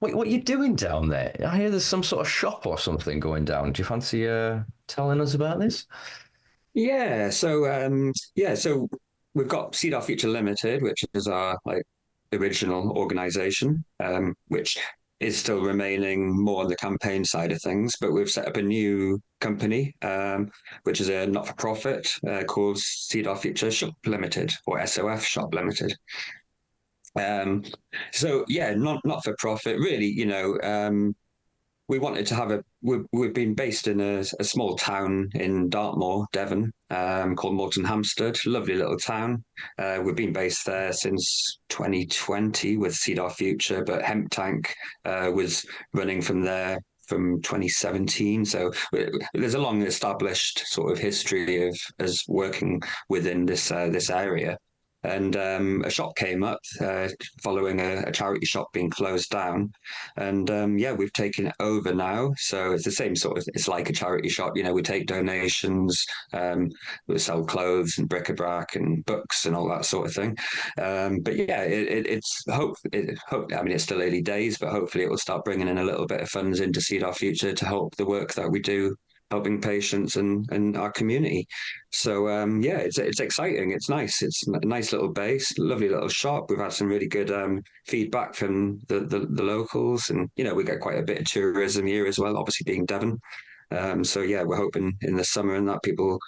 What you doing down there? I hear there's some sort of shop or something going down. Do you fancy telling us about this? So we've got Seed Our Future Limited, which is our like original organization, which is still remaining more on the campaign side of things. But we've set up a new company, which is a not-for-profit called Seed Our Future Shop Limited, or SOF Shop Limited. Um, not for profit, really. We wanted to have we've been based in a small town in Dartmoor, Devon, called Moreton Hampstead. Lovely little town. We've been based there since 2020 with Seed Our Future, but Hemp Tank was running from there from 2017. So there's a long established sort of history of us working within this area. And a shop came up following a charity shop being closed down, and we've taken it over now. So it's the same sort of. It's like a charity shop. We take donations. We sell clothes and bric-a-brac and books and all that sort of thing. But yeah, it's hope. I mean, it's still early days, but hopefully it will start bringing in a little bit of funds into Seed Our Future to help the work that we do, helping patients and our community. So it's exciting. It's nice. It's a nice little base, lovely little shop. We've had some really good feedback from the locals, and we get quite a bit of tourism here as well. Obviously, being Devon. So yeah, we're hoping in the summer and that people,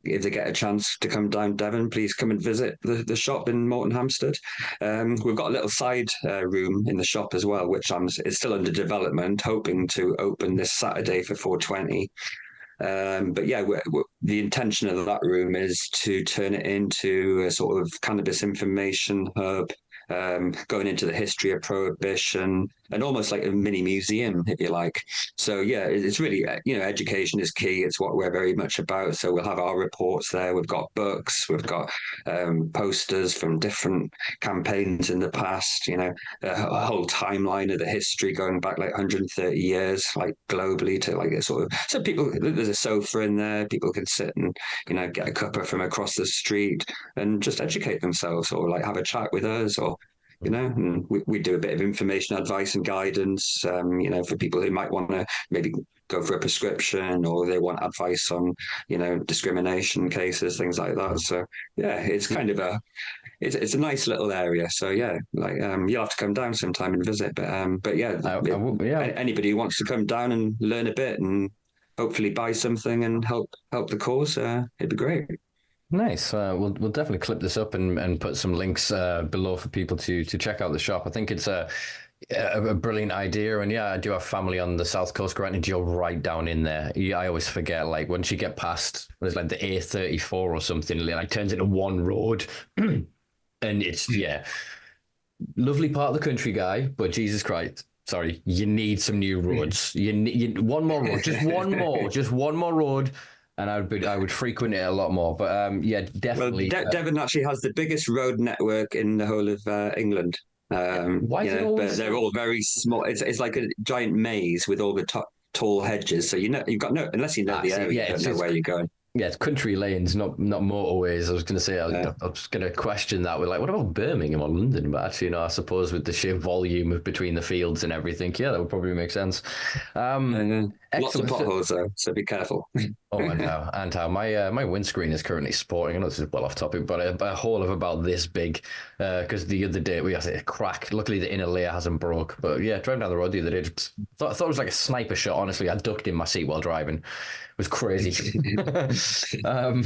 if they get a chance to come down Devon, please come and visit the shop in Morton Hampstead. We've got a little side room in the shop as well, which is still under development, hoping to open this Saturday for 420. But yeah, the intention of that room is to turn it into a sort of cannabis information hub, going into the history of prohibition and almost like a mini museum, if you like. So yeah, it's really, education is key. It's what we're very much about. So we'll have our reports there. We've got books, we've got posters from different campaigns in the past. A whole timeline of the history going back like 130 years, like globally to like a sort of. So people, there's a sofa in there. People can sit and get a cuppa from across the street and just educate themselves, or like have a chat with us, or and we do a bit of information, advice, and guidance, for people who might want to maybe go for a prescription, or they want advice on, discrimination cases, things like that. So yeah, it's kind of it's a nice little area. So yeah, like you'll have to come down sometime and visit. But yeah, Yeah. anybody who wants to come down and learn a bit and hopefully buy something and help the cause, it'd be great. Nice. We'll definitely clip this up and put some links below for people to check out the shop. I think it's a brilliant idea, and yeah, I do have family on the south coast. Granted, you're right down in there. Yeah, I always forget. Like once you get past, there's like the A34 or something, it like turns into one road, and it's yeah, lovely part of the country, guy. But Jesus Christ. Sorry, you need some new roads. One more road, just one more road, and I would frequent it a lot more. But yeah, Well, definitely. Devon actually has the biggest road network in the whole of England. Why is it But always? they're all very small. It's like a giant maze with all the tall hedges. So you've got no, unless you know I the see. area, Yeah, you don't it's know it's where you're going. yeah, it's country lanes, not motorways. I was going to say Uh, I was going to question that with like, what about Birmingham or London? But actually, I suppose with the sheer volume of between the fields and everything, yeah, that would probably make sense. Um, Lots of excellent. potholes though, so be careful. Oh, and how my windscreen is currently sporting. I know this is well off topic, but a hole of about this big. Because the other day we had a crack. Luckily, the inner layer hasn't broke. But yeah, driving down the road the other day, thought it was like a sniper shot. Honestly, I ducked in my seat while driving. It was crazy. um,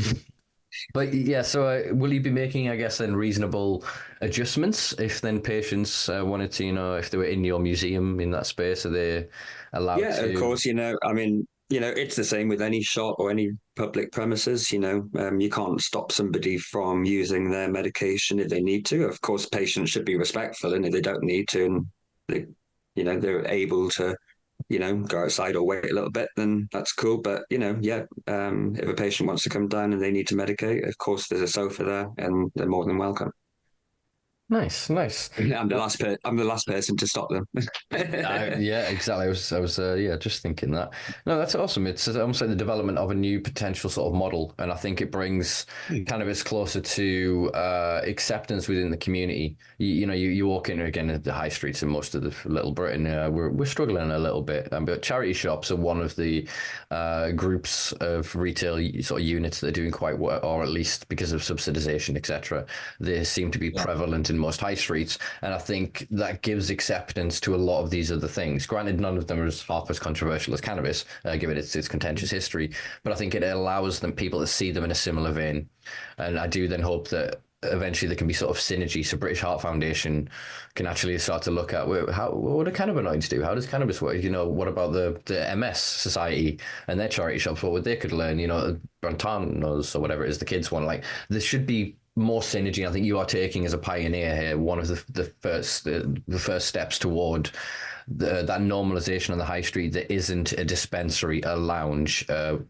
but yeah, so will you be making, I guess, then reasonable adjustments if then patients wanted to, if they were in your museum in that space, are they allowed Yeah, of to? course. I mean, it's the same with any shop or any public premises. You can't stop somebody from using their medication if they need to. Of course, patients should be respectful, and if they don't need to, and they, they're able to, go outside or wait a little bit, then that's cool. But yeah, if a patient wants to come down and they need to medicate, of course, there's a sofa there, and they're more than welcome. Nice, nice. I'm the last person to stop them. Yeah, exactly. Yeah, just thinking that. No, that's awesome. It's almost like the development of a new potential sort of model, and I think it brings cannabis closer to acceptance within the community. You walk in again at the high streets in most of the Little Britain. We're struggling a little bit, but charity shops are one of the groups of retail sort of units that are doing quite well, or at least because of subsidization, etc. They seem to be Yeah. prevalent in most high streets, and I think that gives acceptance to a lot of these other things. Granted, none of them are as half as controversial as cannabis, given its contentious history, but I think it allows people to see them in a similar vein, and I do then hope that eventually there can be sort of synergy. So British Heart Foundation can actually start to look at, well, what do cannabinoids do? How does cannabis work? What about the MS Society and their charity shops? What would they could learn? Brantanos or whatever it is, the kids one. Like there should be more synergy. I think you are taking as a pioneer here one of the first steps toward that normalization on the high street that isn't a dispensary, a lounge, a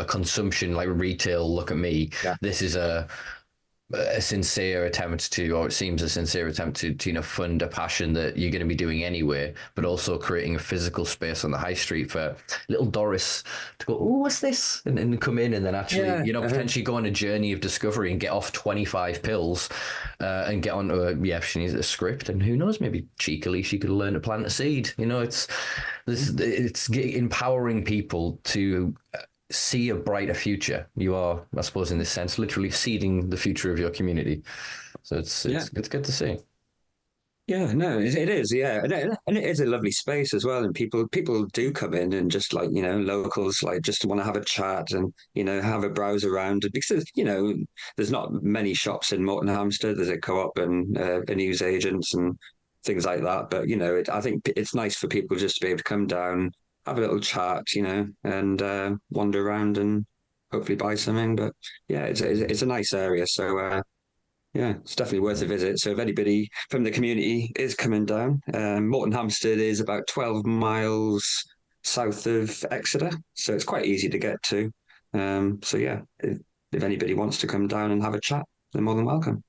consumption like retail. Look at me. Yeah. This is a sincere attempt to, or it seems a sincere attempt to fund a passion that you're going to be doing anyway, but also creating a physical space on the high street for little Doris to go, oh, what's this? And come in and then actually, Yeah. potentially go on a journey of discovery and get off 25 pills and get onto she needs a script. And who knows, maybe cheekily she could learn to plant a seed. It's empowering people to see a brighter future. You are, I suppose, in this sense, literally seeding the future of your community. So it's good to see. Yeah, no, it is. Yeah, and it is a lovely space as well. And people do come in and just like locals like just want to have a chat and have a browse around because there's not many shops in Morton Hampstead. There's a co-op and a news agents and things like that. But I think it's nice for people just to be able to come down, have a little chat, and wander around and hopefully buy something. But yeah, it's a nice area. So. Yeah, it's definitely worth a visit. So if anybody from the community is coming down, Morton Hampstead is about 12 miles south of Exeter, so it's quite easy to get to. So yeah, if anybody wants to come down and have a chat, they're more than welcome.